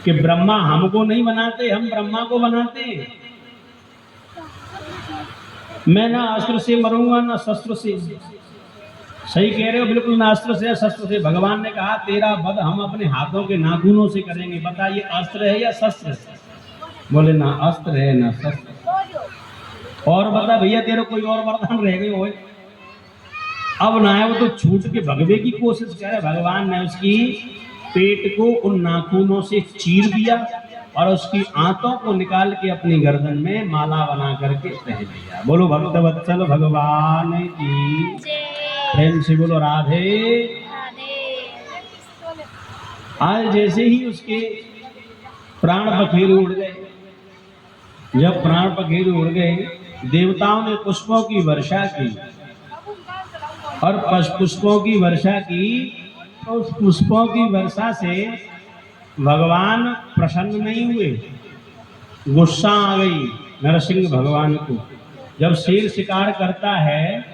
कि ब्रह्मा हमको नहीं बनाते, हम ब्रह्मा को बनाते हैं। मैं ना अस्त्र से मरूंगा ना शस्त्र से। सही कह रहे हो, बिल्कुल ना अस्त्र से शस्त्र से। भगवान ने कहा तेरा वध हम अपने हाथों के नाखूनों से करेंगे। बताइए अस्त्र है या शस्त्र है? बोले ना अस्त्र है ना शस्त्र। और बता भैया तेरे कोई और वरदान रह गए हो? अब ना है वो तो छूट के भगवे की कोशिश करे। भगवान ने उसकी पेट को उन नाखूनों से चीर दिया और उसकी आंतों को निकाल के अपनी गर्दन में माला बना करके पहन लिया। बोलो भक्तवत्सल भगवान की, प्रेम से बोलो राधे। आज जैसे ही उसके प्राण पखेरु उड़ गए, जब प्राण पखेरु उड़ गए, देवताओं ने पुष्पों की वर्षा की और पुष्पों की वर्षा की। तो उस पुष्पों की वर्षा से भगवान प्रसन्न नहीं हुए, गुस्सा आ गई नरसिंह भगवान को। जब शेर शिकार करता है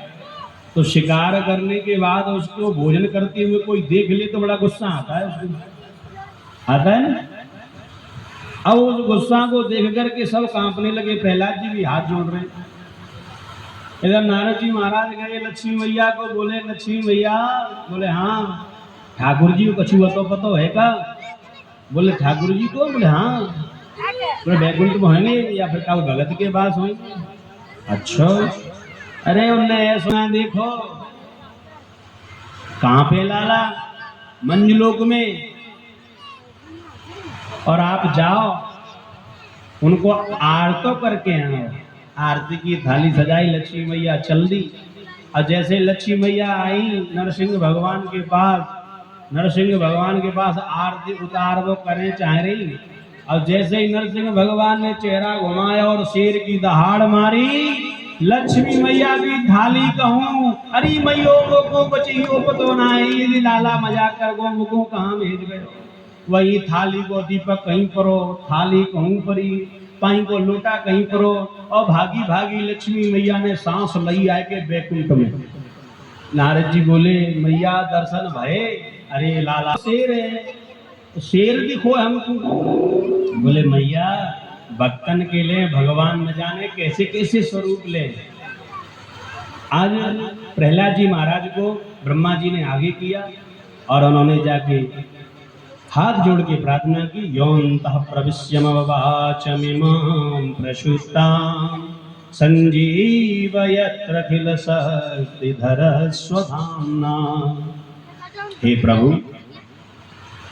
तो शिकार करने के बाद उसको भोजन करते हुए कोई देख ले तो बड़ा गुस्सा आता है उसको, आता है ना। अब उस गुस्सा को देख करके सब कांपने लगे। प्रहलाद जी भी हाथ जोड़ रहे हैं। इधर नारद जी महाराज गए लक्ष्मी मैया को, बोले लक्ष्मी मैया। बोले हाँ। ठाकुर जी को कछुआ तो पता है का? बोले ठाकुर जी को? बोले हाँ। बोले बैकुंठ में होंगे या फिर का भगत के पास होंगे? अच्छा। अरे उनने सुना, देखो कहाँ पे लाला मंजलोक में, और आप जाओ उनको आरती करके आओ। आरती की थाली सजाई, लक्ष्मी मैया चल दी। और जैसे लक्ष्मी मैया आई नरसिंह भगवान के पास, नरसिंह भगवान के पास आरती उतार वो करने चाह रही, और जैसे ही नरसिंह भगवान ने चेहरा घुमाया और शेर की दहाड़ मारी, लक्ष्मी मैया की थाली कहूं अरे मैयो को बचियो पतो नहीं, लाला मजाक कर गो मुको कहाँ भेज गए। वही थाली को दीपक कहीं परो, थाली कहूं परी, पाई को लोटा कहीं परो, और भागी भागी लक्ष्मी मैया ने सांस लई आए के बैकुंठ में। नारद जी बोले मैया दर्शन भये। अरे लाला शेर है, शेर दिखो हमको। बोले मैया भक्तन के लिए भगवान न जाने कैसे कैसे स्वरूप ले। आज प्रहलाद जी महाराज को ब्रह्मा जी ने आगे किया और उन्होंने जाके हाथ जोड़ के प्रार्थना की। योऽन्तः प्रविश्यमवाचमिमां प्रसूतां संजीवयत्यखिल शक्तिधरः स्वधाम्ना। हे प्रभु,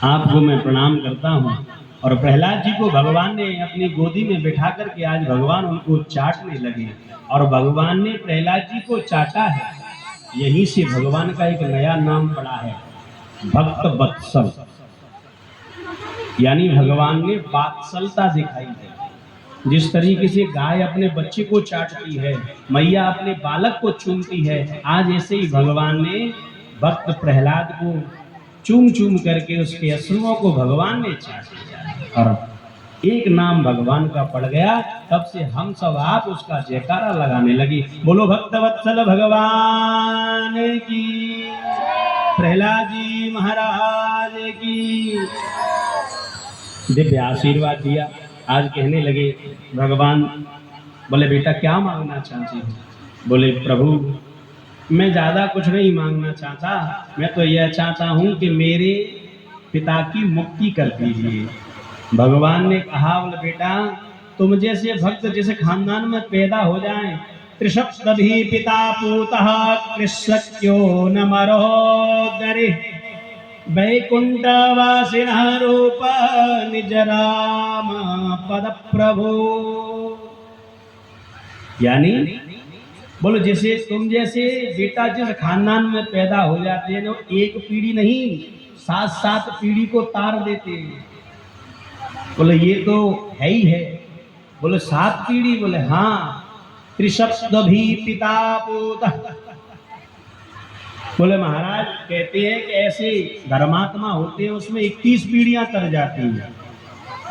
आपको मैं प्रणाम करता हूँ। और प्रहलाद जी को भगवान ने अपनी गोदी में बिठा करके आज भगवान उनको चाटने लगे, और भगवान ने प्रहलाद जी को चाटा है। यहीं से भगवान का एक नया नाम पड़ा है, भक्त वत्सल। यानी भगवान ने वात्सलता दिखाई है। जिस तरीके से गाय अपने बच्चे को चाटती है, मैया अपने बालक को चूमती है, आज ऐसे ही भगवान ने भक्त प्रहलाद को चूम चूम करके उसके अश्रुओं को भगवान ने चाट लिया। और एक नाम भगवान का पड़ गया, तब से हम सब आप उसका जयकारा लगाने लगे। बोलो भक्तवत्सल भगवान की, प्रहलाद जी महाराज की। दिव्य आशीर्वाद दिया। आज कहने लगे भगवान, बोले बेटा क्या मांगना चाहते हो? बोले प्रभु मैं ज्यादा कुछ नहीं मांगना चाहता, मैं तो यह चाहता हूं कि मेरे पिता की मुक्ति कर दीजिए। भगवान ने कहा बोले बेटा तुम जैसे भक्त जैसे खानदान में पैदा हो जाए, त्रिसप्तधी पिता पूतः कृष्यो न मरोदरि वैकुंठवासिनः रूप निज राम पद प्रभु। यानी बोलो जैसे तुम जैसे बेटा जिस खानदान में पैदा हो जाते हैं, एक पीढ़ी नहीं 7-7 पीढ़ी को तार देते हैं। बोले ये तो है ही है। बोले 7 पीढ़ी? बोले हाँ। त्रिसप्तधी पिता पूतः। बोले महाराज कहते हैं कि ऐसे धर्मात्मा होते हैं उसमें 21 पीढ़ियां तर जाती हैं।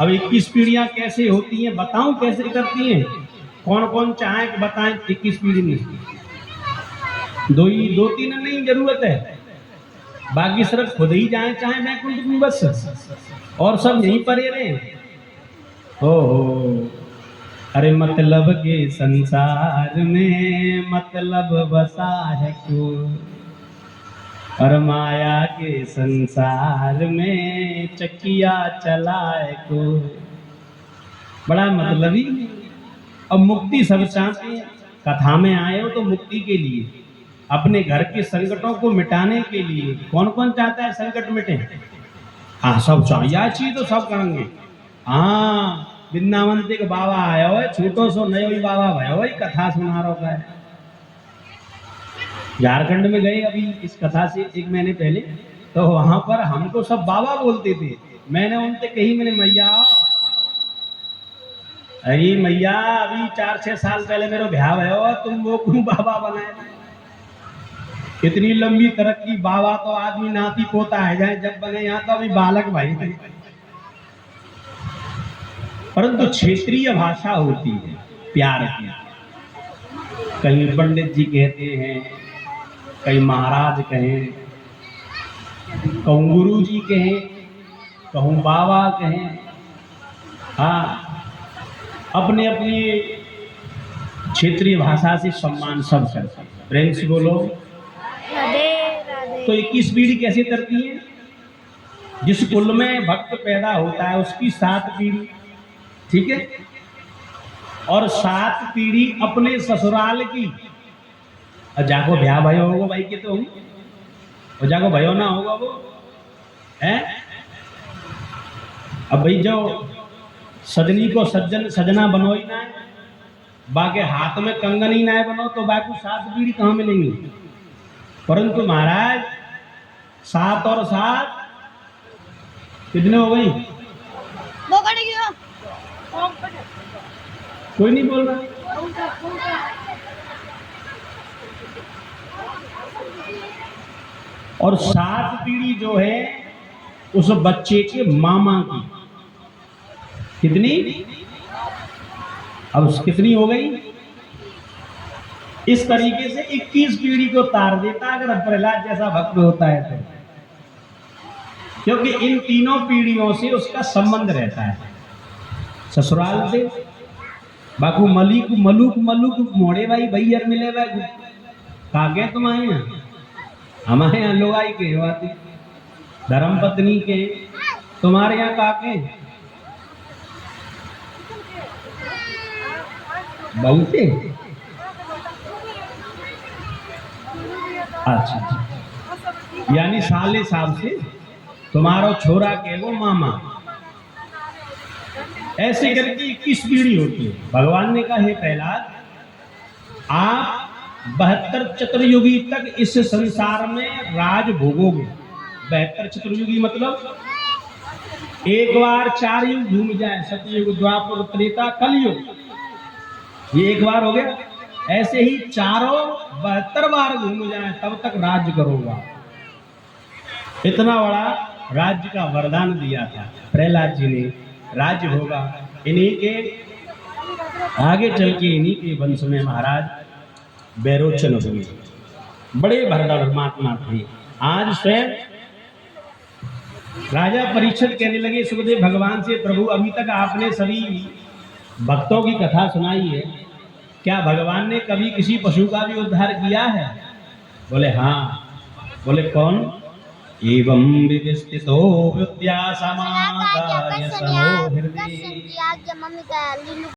अब 21 पीढ़ियां कैसे होती हैं बताऊं कैसे करती हैं? कौन कौन चाहे कि बताएं 21 पीढ़ी में? 2-3 नहीं जरूरत है। बाकी सिर्फ खुद ही जाए चाहे वैकुंठ में बस, और सब यहीं पर ही रहे। हो अरे मतलब के संसार में मतलब बसा है क्यों, और माया के संसार में चकिया चलाए को। बड़ा मतलबी। अब मुक्ति सब चाहते हैं, कथा में आए हो तो मुक्ति के लिए, अपने घर के संकटों को मिटाने के लिए। कौन कौन चाहता है संकट मिटे? हाँ सब चाहिए, यह चीज तो सब करेंगे। हाँ वृंदावन के बाबा आया हो, छोटो सो नयो ही बाबा भयो हो, कथा सुना रहा है। झारखंड में गए अभी इस कथा से 1 महीने पहले, तो वहां पर हमको सब बाबा बोलते थे। मैंने उनसे कही, मैंने मैया, अरे मैया अभी 4-6 साल पहले मेरे ब्याह भयो, तुम वो क्यों बाबा बनाए? इतनी लंबी तरक्की, बाबा तो आदमी नाती पोता है जाए, जब बने यहाँ तो अभी बालक भाई थे। परंतु क्षेत्रीय भाषा होती है प्यार की। कहीं पंडित जी कहते हैं, कहीं महाराज कहें, कहूँ गुरु जी कहें, कहूँ बाबा कहें। हाँ अपने अपनी क्षेत्रीय भाषा से सम्मान सब करते हैं। प्रेम से बोलो राधे राधे। तो 21 पीढ़ी कैसे करती है? जिस कुल में भक्त पैदा होता है उसकी 7 पीढ़ी, ठीक है, और 7 पीढ़ी अपने ससुराल की। जाको ब्याह भयो होगा भाई के तो, और जाको भयो ना होगा वो है। अब भाई जो सजनी को सजना बनो ही ना, बाके हाथ में कंगन ही ना बनो, तो बाकी 7 पीढ़ी कहाँ मिलेंगी? परंतु महाराज 7 और 7 कितने हो गई? कोई नहीं बोल रहा। और 7 पीढ़ी जो है उस बच्चे के मामा की। कितनी? अब कितनी हो गई? इस तरीके से 21 पीढ़ी को तार देता अगर प्रहलाद जैसा भक्त होता है तो, क्योंकि इन तीनों पीढ़ियों से उसका संबंध रहता है ससुराल से। बाकू मलिक मलुक मलुक मोड़े भाई भैया मिले भाई काके तुम्हारे यहाँ, हमारे यहाँ लोग आई के बात, धर्म पत्नी के, तुम्हारे यहाँ काके बहुते। अच्छा, यानी साले साहब से तुम्हारा छोरा के वो मामा। ऐसे करके 21 पीढ़ी होती है। भगवान ने कहा, हे प्रहलाद, आप 72 चतुर्युगी तक इस संसार में राज भोगोगे। 72 चतुर्युगी मतलब एक बार 4 युग घूम जाए, सतयुग, द्वापर, त्रेता, कलयुग, ये एक बार हो गया। ऐसे ही चारों 72 बार घूम जाए तब तक राज्य करूंगा। इतना बड़ा राज्य का वरदान दिया था प्रहलाद जी ने। राज्य होगा इन्हीं के, आगे चल के इन्हीं के वंश में महाराज बैरोचन हुए, बड़े भरदड़ महात्मा थे। आज स्वयं राजा परीक्षित कहने लगे सुखदेव भगवान से, प्रभु अभी तक आपने सभी भक्तों की कथा सुनाई है, क्या भगवान ने कभी किसी पशु का भी उद्धार किया है? बोले हाँ। बोले कौन? एवं विविस्तितो विद्या समादाय समो हृदय।